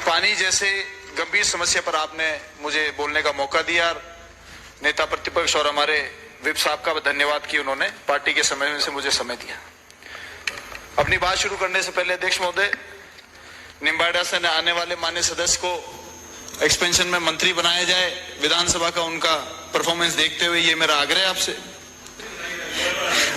पानी जैसे गंभीर समस्या पर आपने मुझे बोलने का मौका दिया। नेता प्रतिपक्ष और हमारे विप साहब का धन्यवाद कि उन्होंने पार्टी के समय में से मुझे समय दिया। अपनी बात शुरू करने से पहले अध्यक्ष महोदय, निम्बाड़ा से आने वाले माननीय सदस्य को एक्सपेंशन में मंत्री बनाया जाए। विधानसभा का उनका परफॉर्मेंस देखते हुए ये मेरा आग्रह है आपसे।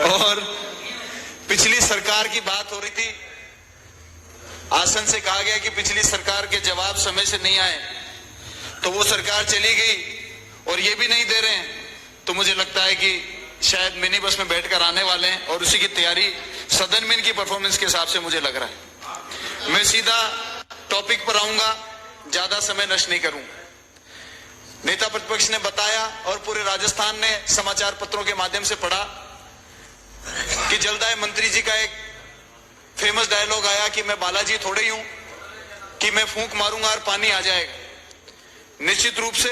और पिछली सरकार की बात हो रही थी, आसन से कहा गया कि पिछली सरकार के जवाब समय से नहीं आए, तो वो सरकार चली गई और ये भी नहीं दे रहे हैं, तो मुझे लगता है कि शायद मिनी बस में बैठकर आने वाले हैं और उसी की तैयारी सदन में इनकी परफॉर्मेंस के हिसाब से मुझे लग रहा है। मैं सीधा टॉपिक पर आऊंगा, ज्यादा समय नष्ट नहीं करूंगा। नेता प्रतिपक्ष ने बताया और पूरे राजस्थान ने समाचार पत्रों के माध्यम से पढ़ा कि जल्दाय मंत्री जी का एक फेमस डायलॉग आया कि मैं बालाजी थोड़े ही हूं कि मैं फूंक मारूंगा और पानी आ जाएगा। निश्चित रूप से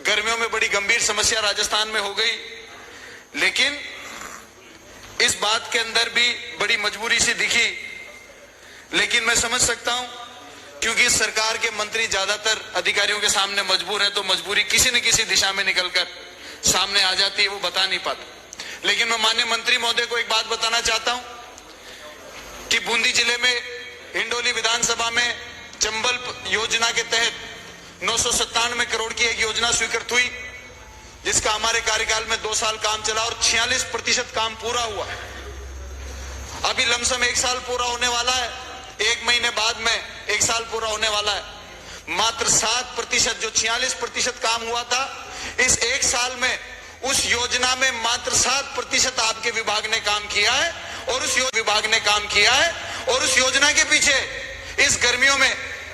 गर्मियों में बड़ी गंभीर समस्या राजस्थान में हो गई, लेकिन इस बात के अंदर भी बड़ी मजबूरी सी दिखी। लेकिन मैं समझ सकता हूं, क्योंकि सरकार के मंत्री ज्यादातर अधिकारियों के सामने मजबूर हैं, तो मजबूरी किसी न किसी दिशा में निकलकर सामने आ जाती है, वो बता नहीं पाते। लेकिन मैं माननीय मंत्री महोदय को एक बात बताना चाहता हूं कि बूंदी जिले में हिंडोली विधानसभा में चंबल योजना के तहत 997 करोड़ की एक योजना स्वीकृत हुई, जिसका हमारे कार्यकाल में 2 साल काम चला और 46% काम पूरा हुआ। अभी लमसम 1 साल पूरा होने वाला है, 1 महीने बाद में 1 साल पूरा होने वाला है। मात्र 7%, जो 46% काम हुआ था, इस 1 साल में उस योजना में मात्र 7% आपके विभाग ने काम किया है और उस विभाग ने काम किया है। और उस योजना के पीछे इस गर्मियों में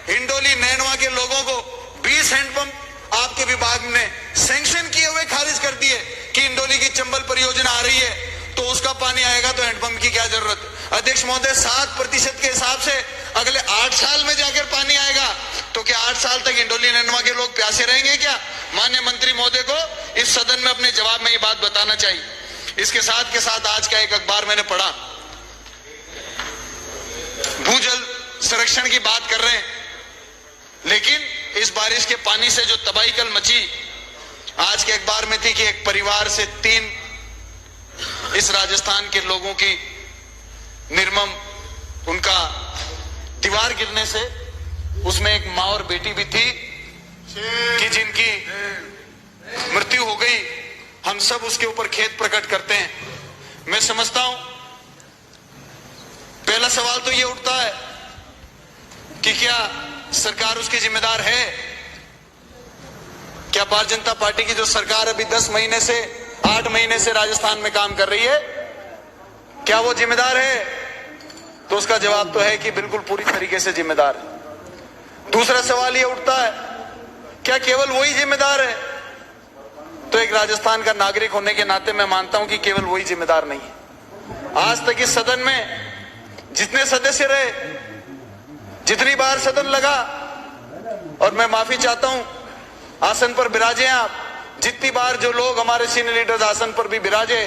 हिंडोली नैनवा के लोगों को 20 हैंडपंप आपके विभाग ने सैंक्शन किए हुए खारिज कर दिए कि हिंडोली की चंबल परियोजना आ रही है तो उसका पानी आएगा, तो हैंडपंप की क्या जरूरत। अध्यक्ष महोदय, 7% के हिसाब से अगले 8 साल में जाकर पानी आएगा, तो क्या 8 साल तक हिंडोली नैनवा के लोग प्यासे रहेंगे क्या? माननीय मंत्री महोदय को इस सदन में अपने जवाब में ये बात बताना चाहिए। इसके साथ के साथ आज का एक अखबार मैंने पढ़ा, भूजल संरक्षण की बात कर रहे हैं, लेकिन इस बारिश के पानी से जो तबाही कल मची, आज के अखबार में थी कि एक परिवार से 3 इस राजस्थान के लोगों की निर्मम, उनका दीवार गिरने से, उसमें एक मां और बेटी भी थी कि जिनकी मृत्यु हो गई। हम सब उसके ऊपर खेद प्रकट करते हैं। मैं समझता हूं पहला सवाल तो ये उठता है कि क्या सरकार उसकी जिम्मेदार है? क्या भारतीय जनता पार्टी की जो सरकार अभी 10 महीने से 8 महीने से राजस्थान में काम कर रही है, क्या वो जिम्मेदार है? तो उसका जवाब तो है कि बिल्कुल पूरी तरीके से जिम्मेदार है। दूसरा सवाल ये उठता है, क्या केवल वही जिम्मेदार है? तो एक राजस्थान का नागरिक होने के नाते मैं मानता हूं कि केवल वही जिम्मेदार नहीं है। आज तक इस सदन में जितने सदस्य रहे, जितनी बार सदन लगा, और मैं माफी चाहता हूं आसन पर बिराजे आप, जितनी बार जो लोग हमारे सीनियर लीडर्स आसन पर भी बिराजे,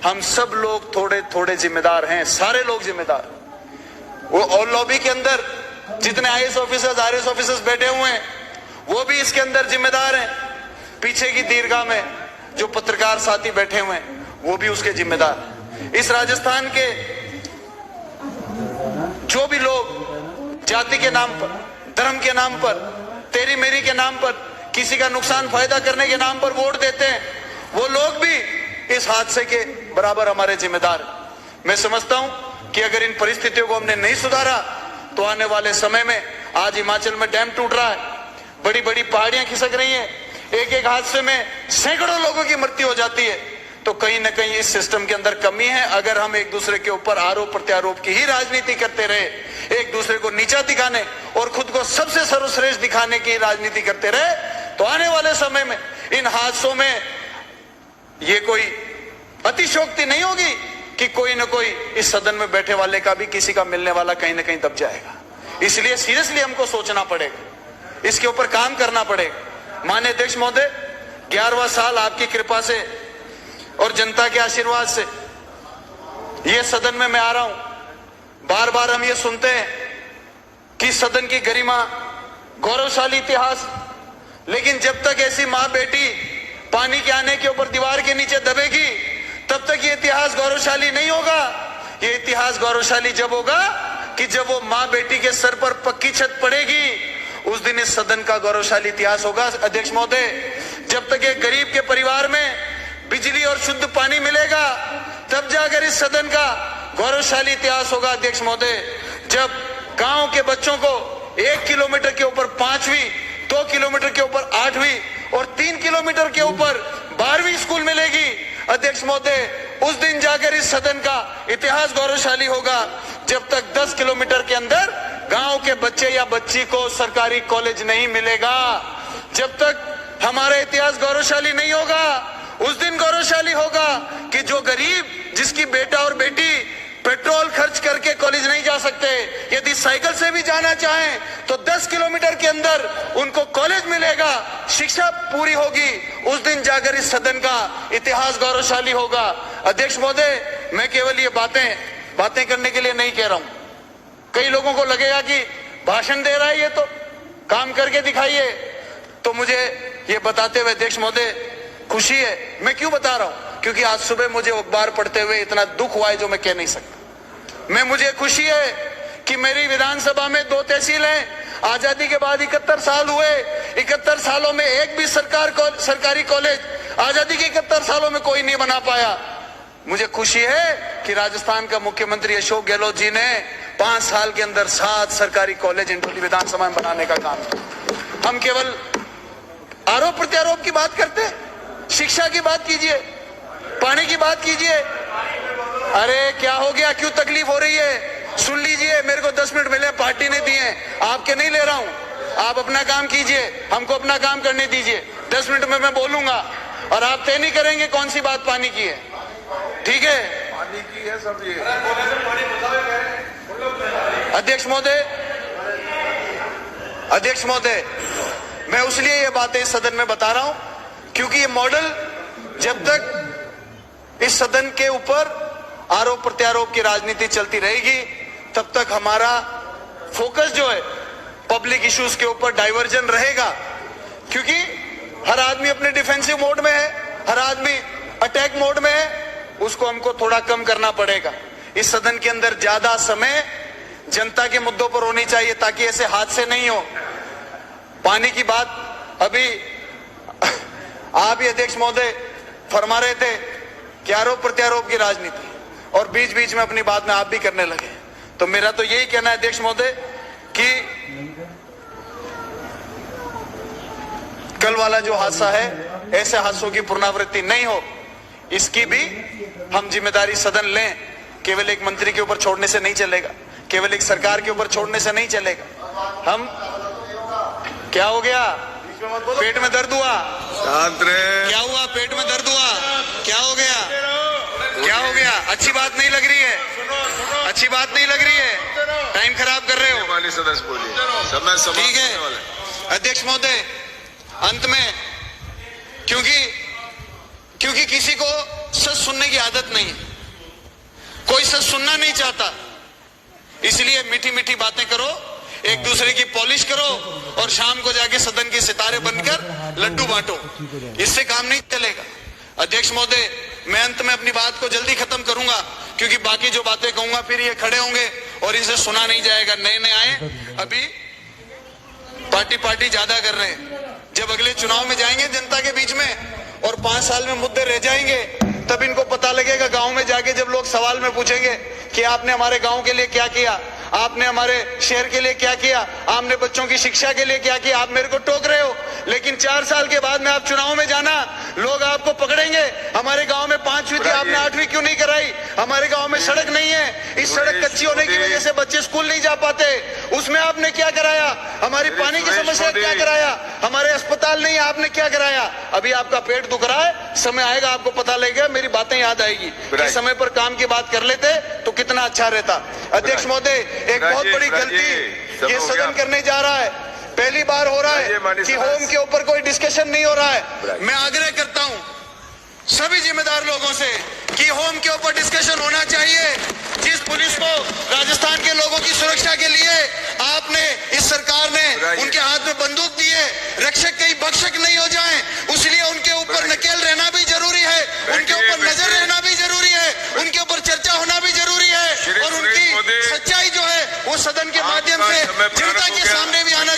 हम सब लोग थोड़े थोड़े जिम्मेदार हैं, सारे लोग जिम्मेदार। वो और लॉबी के अंदर जितने आईएएस ऑफिसर्स आरएएस ऑफिसर्स बैठे हुए हैं, वो भी इसके अंदर जिम्मेदार हैं। पीछे की दीर्घा में जो पत्रकार साथी बैठे हुए हैं, वो भी उसके जिम्मेदार। इस राजस्थान के जो भी लोग जाति के नाम पर, धर्म के नाम पर, तेरी मेरी के नाम पर, किसी का नुकसान फायदा करने के नाम पर वोट देते हैं, वो लोग भी इस हादसे के बराबर हमारे जिम्मेदार हैं। मैं समझता हूं कि अगर इन परिस्थितियों को हमने नहीं सुधारा, तो आने वाले समय में, आज हिमाचल में डैम टूट रहा है, बड़ी बड़ी पहाड़ियां खिसक रही हैं, एक एक हादसे में सैकड़ों लोगों की मृत्यु हो जाती है, तो कहीं ना कहीं इस सिस्टम के अंदर कमी है। अगर हम एक दूसरे के ऊपर आरोप प्रत्यारोप की ही राजनीति करते रहे, एक दूसरे को नीचा दिखाने और खुद को सबसे सर्वश्रेष्ठ दिखाने की राजनीति करते रहे, तो आने वाले समय में इन हादसों में ये कोई अतिशयोक्ति नहीं होगी कि कोई ना कोई इस सदन में बैठे वाले का भी किसी का मिलने वाला कहीं ना कहीं दब जाएगा। इसलिए सीरियसली हमको सोचना पड़ेगा, इसके ऊपर काम करना पड़ेगा। माननीय अध्यक्ष महोदय, 11वां साल आपकी कृपा से और जनता के आशीर्वाद से ये सदन में मैं आ रहा हूं। बार बार हम ये सुनते हैं कि सदन की गरिमा गौरवशाली इतिहास। लेकिन जब तक ऐसी माँ बेटी पानी के आने के ऊपर दीवार के नीचे दबेगी, तब तक ये इतिहास गौरवशाली नहीं होगा। ये इतिहास गौरवशाली जब होगा कि जब वो माँ बेटी के सर पर पक्की छत पड़ेगी, उस दिन इस सदन का गौरवशाली इतिहास होगा। अध्यक्ष महोदय, जब तक एक गरीब के परिवार में बिजली और शुद्ध पानी मिलेगा, तब जाकर इस सदन का गौरवशाली इतिहास होगा। अध्यक्ष महोदय, जब गांव के बच्चों को 1 किलोमीटर के ऊपर 5वीं, 2 किलोमीटर के ऊपर 8वीं और 3 किलोमीटर के ऊपर 12वीं स्कूल मिलेगी, अध्यक्ष महोदय, उस दिन जाकर इस सदन का इतिहास गौरवशाली होगा। जब तक 10 किलोमीटर के अंदर गांव के बच्चे या बच्ची को सरकारी कॉलेज नहीं मिलेगा, जब तक हमारा इतिहास गौरवशाली नहीं होगा, उस दिन गौरवशाली होगा कि जो गरीब, जिसकी बेटा और बेटी पेट्रोल खर्च करके कॉलेज नहीं जा सकते, यदि साइकिल से भी जाना चाहें तो 10 किलोमीटर के अंदर उनको कॉलेज मिलेगा, शिक्षा पूरी होगी, उस दिन जाकर इस सदन का इतिहास गौरवशाली होगा। अध्यक्ष महोदय, मैं केवल ये बातें करने के लिए नहीं कह रहा हूं। कई लोगों को लगेगा कि भाषण दे रहा है, ये तो काम करके दिखाइए। तो मुझे ये बताते हुए अध्यक्ष महोदय खुशी है। मैं क्यों बता रहा हूं? क्योंकि आज सुबह मुझे अखबार पढ़ते हुए इतना दुख हुआ है जो मैं कह नहीं सकता। मुझे खुशी है कि मेरी विधानसभा में 2 तहसील हैं। आजादी के बाद 71 साल हुए, 71 सालों में एक भी सरकारी कॉलेज आजादी के 71 सालों में कोई नहीं बना पाया। मुझे खुशी है कि राजस्थान का मुख्यमंत्री अशोक गहलोत जी ने 5 साल के अंदर 7 सरकारी कॉलेज इंदौली विधानसभा में बनाने का काम किया। हम केवल आरोप प्रत्यारोप की बात करते, शिक्षा की बात कीजिए, पानी की बात कीजिए। अरे क्या हो गया, क्यों तकलीफ हो रही है? सुन लीजिए, मेरे को 10 मिनट मिले, पार्टी ने दिए, आपके नहीं ले रहा हूं। आप अपना काम कीजिए, हमको अपना काम करने दीजिए। 10 मिनट में मैं बोलूंगा और आप तय नहीं करेंगे कौन सी बात पानी की है, ठीक है? पानी की है सब ये। अध्यक्ष महोदय, मैं उसलिए ये बातें इस सदन में बता रहा हूं क्योंकि ये मॉडल जब तक इस सदन के ऊपर आरोप प्रत्यारोप की राजनीति चलती रहेगी, तब तक हमारा फोकस जो है पब्लिक इश्यूज के ऊपर डाइवर्जन रहेगा। क्योंकि हर आदमी अपने डिफेंसिव मोड में है, हर आदमी अटैक मोड में है, उसको हमको थोड़ा कम करना पड़ेगा। इस सदन के अंदर ज्यादा समय जनता के मुद्दों पर होनी चाहिए ताकि ऐसे हादसे नहीं हो। पानी की बात अभी आप ही अध्यक्ष महोदय फरमा रहे थे कि आरोप प्रत्यारोप की राजनीति, और बीच बीच में अपनी बात में आप भी करने लगे। तो मेरा तो यही कहना है अध्यक्ष महोदय कि कल वाला जो हादसा है, ऐसे हादसों की पुनरावृत्ति नहीं हो, इसकी भी हम जिम्मेदारी सदन लें। केवल एक मंत्री के ऊपर छोड़ने से नहीं चलेगा, केवल एक सरकार के ऊपर छोड़ने से नहीं चलेगा। हम क्या हो गया, पेट में दर्द हुआ? क्या हुआ, पेट में दर्द हुआ? क्या हो गया, क्या हो गया? अच्छी बात नहीं लग रही है, अच्छी बात नहीं लग रही है, टाइम खराब कर रहे हो। सदस्य बोलिए, ठीक है अध्यक्ष महोदय, अंत में क्योंकि किसी को सच सुनने की आदत नहीं है, कोई सच सुनना नहीं चाहता, इसलिए मीठी मीठी बातें करो, एक दूसरे की पॉलिश करो और शाम को जाके सदन के सितारे बनकर लड्डू बांटो। इससे काम नहीं चलेगा। अध्यक्ष महोदय, मैं अंत में अपनी बात को जल्दी खत्म करूंगा क्योंकि बाकी जो बातें कहूंगा फिर ये खड़े होंगे और इनसे सुना नहीं जाएगा। नए नए आए, अभी पार्टी ज्यादा कर रहे हैं। जब अगले चुनाव में जाएंगे जनता के बीच में और 5 साल में मुद्दे रह जाएंगे, तब इनको पता लगेगा। गांव में जाके जब लोग सवाल में पूछेंगे कि आपने हमारे गांव के लिए क्या किया, आपने हमारे शहर के लिए क्या किया, आपने बच्चों की शिक्षा के लिए क्या किया, आप मेरे को टोक रहे हो, लेकिन 4 साल के बाद में आप चुनाव में जाना, लोग आपको पकड़ेंगे। हमारे गांव में 5वीं थी, आपने 8वीं क्यों नहीं कराई? हमारे गांव में सड़क नहीं है, इस सड़क कच्ची होने की वजह से बच्चे स्कूल नहीं जा पाते, उसमें आपने क्या कराया? हमारी पानी की समस्या क्या कराया? हमारे अस्पताल नहीं है, आपने क्या कराया? अभी आपका पेट दुख रहा है, समय आएगा आपको पता लगेगा, मेरी बातें याद आएगी कि समय पर काम की बात कर लेते तो कितना अच्छा रहता। अध्यक्ष महोदय, एक बहुत बड़ी गलती ये सदन करने जा रहा है। पहली बार हो रहा है कि होम के ऊपर कोई डिस्कशन नहीं हो रहा है। मैं आग्रह करता हूं सभी जिम्मेदार लोगों से कि होम के ऊपर डिस्कशन होना चाहिए। जिस पुलिस को राजस्थान के लोगों की सुरक्षा के लिए आपने, इस सरकार ने उनके हाथ में और बंदूक दिए, रक्षक कहीं भक्षक नहीं हो जाएं, इसलिए उनके ऊपर नकेल रहना भी जरूरी है, उनके ऊपर नजर रहना भी जरूरी है, उनके ऊपर चर्चा होना भी जरूरी है, और उनकी सच्चाई जो है वो सदन के माध्यम से जनता के सामने भी आना